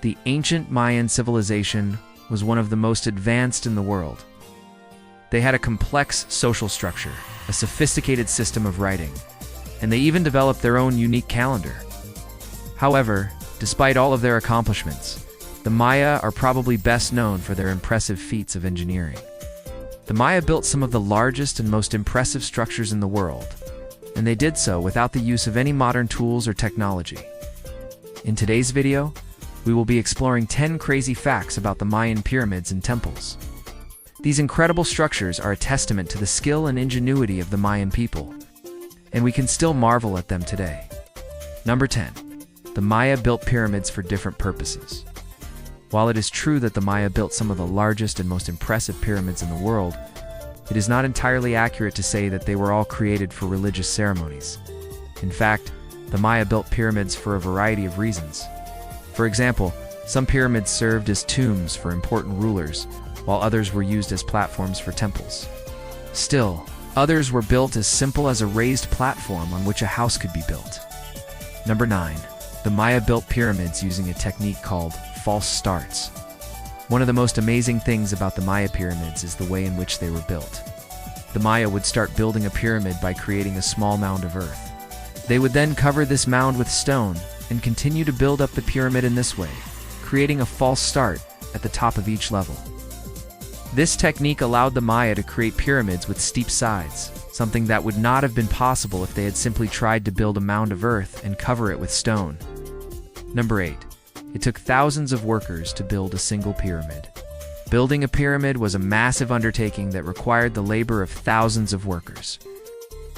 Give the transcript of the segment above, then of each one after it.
The ancient Mayan civilization was one of the most advanced in the world. They had a complex social structure, a sophisticated system of writing, and they even developed their own unique calendar. However, despite all of their accomplishments, the Maya are probably best known for their impressive feats of engineering. The Maya built some of the largest and most impressive structures in the world, and they did so without the use of any modern tools or technology. In today's video, we will be exploring 10 crazy facts about the Mayan pyramids and temples. These incredible structures are a testament to the skill and ingenuity of the Mayan people, and we can still marvel at them today. Number 10. The Maya built pyramids for different purposes. While it is true that the Maya built some of the largest and most impressive pyramids in the world, it is not entirely accurate to say that they were all created for religious ceremonies. In fact, the Maya built pyramids for a variety of reasons. For example, some pyramids served as tombs for important rulers, while others were used as platforms for temples. Still, others were built as simple as a raised platform on which a house could be built. Number 9. The Maya built pyramids using a technique called false starts. One of the most amazing things about the Maya pyramids is the way in which they were built. The Maya would start building a pyramid by creating a small mound of earth. They would then cover this mound with stone and continue to build up the pyramid in this way, creating a false start at the top of each level. This technique allowed the Maya to create pyramids with steep sides, something that would not have been possible if they had simply tried to build a mound of earth and cover it with stone. Number 8. It took thousands of workers to build a single pyramid. Building a pyramid was a massive undertaking that required the labor of thousands of workers.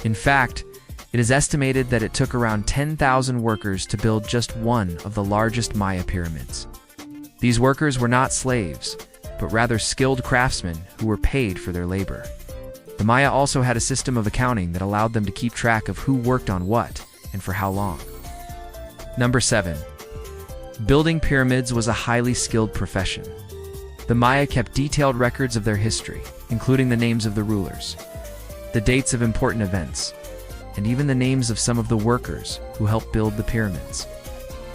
In fact, it is estimated that it took around 10,000 workers to build just one of the largest Maya pyramids. These workers were not slaves, but rather skilled craftsmen who were paid for their labor. The Maya also had a system of accounting that allowed them to keep track of who worked on what and for how long. Number 7. Building pyramids was a highly skilled profession. The Maya kept detailed records of their history, including the names of the rulers, the dates of important events, and even the names of some of the workers who helped build the pyramids.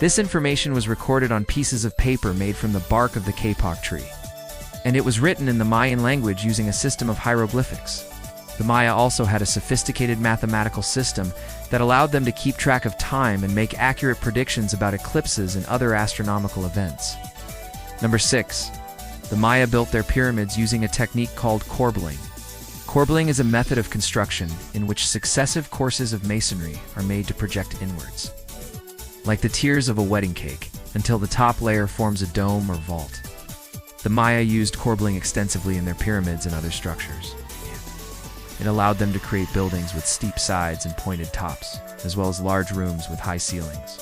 This information was recorded on pieces of paper made from the bark of the kapok tree, and it was written in the Mayan language using a system of hieroglyphics. The Maya also had a sophisticated mathematical system that allowed them to keep track of time and make accurate predictions about eclipses and other astronomical events. Number 6. The Maya built their pyramids using a technique called corbelling. Corbelling is a method of construction in which successive courses of masonry are made to project inwards, like the tiers of a wedding cake, until the top layer forms a dome or vault. The Maya used corbelling extensively in their pyramids and other structures. It allowed them to create buildings with steep sides and pointed tops, as well as large rooms with high ceilings.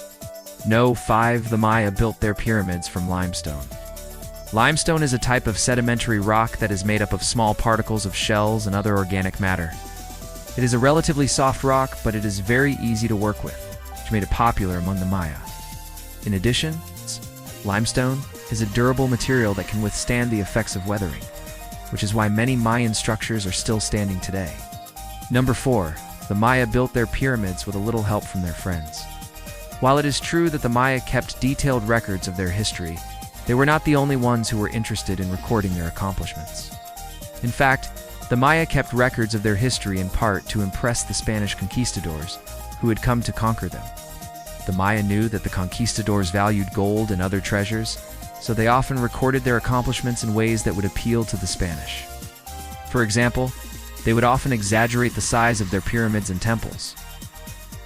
No. 5. The Maya built their pyramids from limestone. Limestone is a type of sedimentary rock that is made up of small particles of shells and other organic matter. It is a relatively soft rock, but it is very easy to work with, which made it popular among the Maya. In addition, limestone is a durable material that can withstand the effects of weathering, which is why many Mayan structures are still standing today. Number 4. The Maya built their pyramids with a little help from their friends. While it is true that the Maya kept detailed records of their history, they were not the only ones who were interested in recording their accomplishments. In fact, the Maya kept records of their history in part to impress the Spanish conquistadors who had come to conquer them. The Maya knew that the conquistadors valued gold and other treasures, so they often recorded their accomplishments in ways that would appeal to the Spanish. For example, they would often exaggerate the size of their pyramids and temples,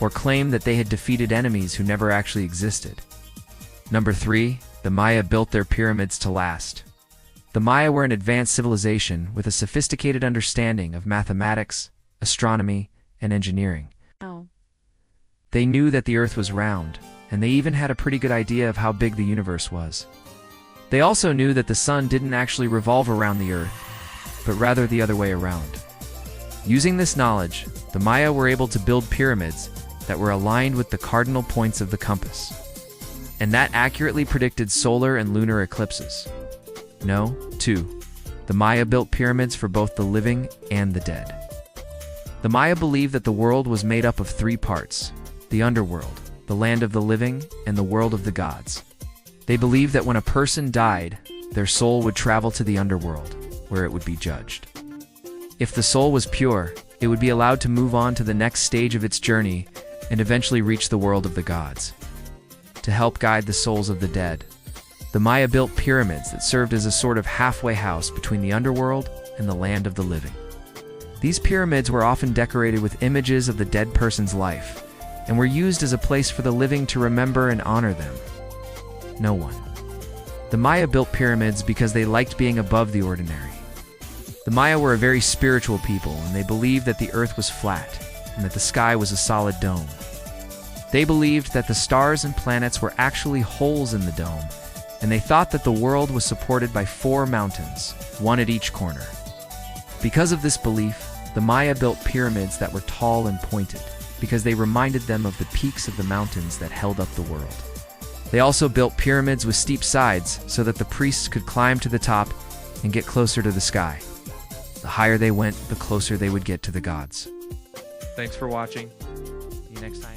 or claim that they had defeated enemies who never actually existed. Number 3. The Maya built their pyramids to last. The Maya were an advanced civilization with a sophisticated understanding of mathematics, astronomy, and engineering. They knew that the Earth was round, and they even had a pretty good idea of how big the universe was. They also knew that the sun didn't actually revolve around the Earth, but rather the other way around. Using this knowledge, the Maya were able to build pyramids that were aligned with the cardinal points of the compass, and that accurately predicted solar and lunar eclipses. 2. The Maya built pyramids for both the living and the dead. The Maya believed that the world was made up of 3 parts: the underworld, the land of the living, and the world of the gods. They believed that when a person died, their soul would travel to the underworld, where it would be judged. If the soul was pure, it would be allowed to move on to the next stage of its journey and eventually reach the world of the gods. To help guide the souls of the dead, the Maya built pyramids that served as a sort of halfway house between the underworld and the land of the living. These pyramids were often decorated with images of the dead person's life and were used as a place for the living to remember and honor them. No one. The Maya built pyramids because they liked being above the ordinary. The Maya were a very spiritual people, and they believed that the earth was flat and that the sky was a solid dome. They believed that the stars and planets were actually holes in the dome, and they thought that the world was supported by 4 mountains, one at each corner. Because of this belief, the Maya built pyramids that were tall and pointed, because they reminded them of the peaks of the mountains that held up the world. They also built pyramids with steep sides so that the priests could climb to the top and get closer to the sky. The higher they went, the closer they would get to the gods. Thanks for watching. See you next time.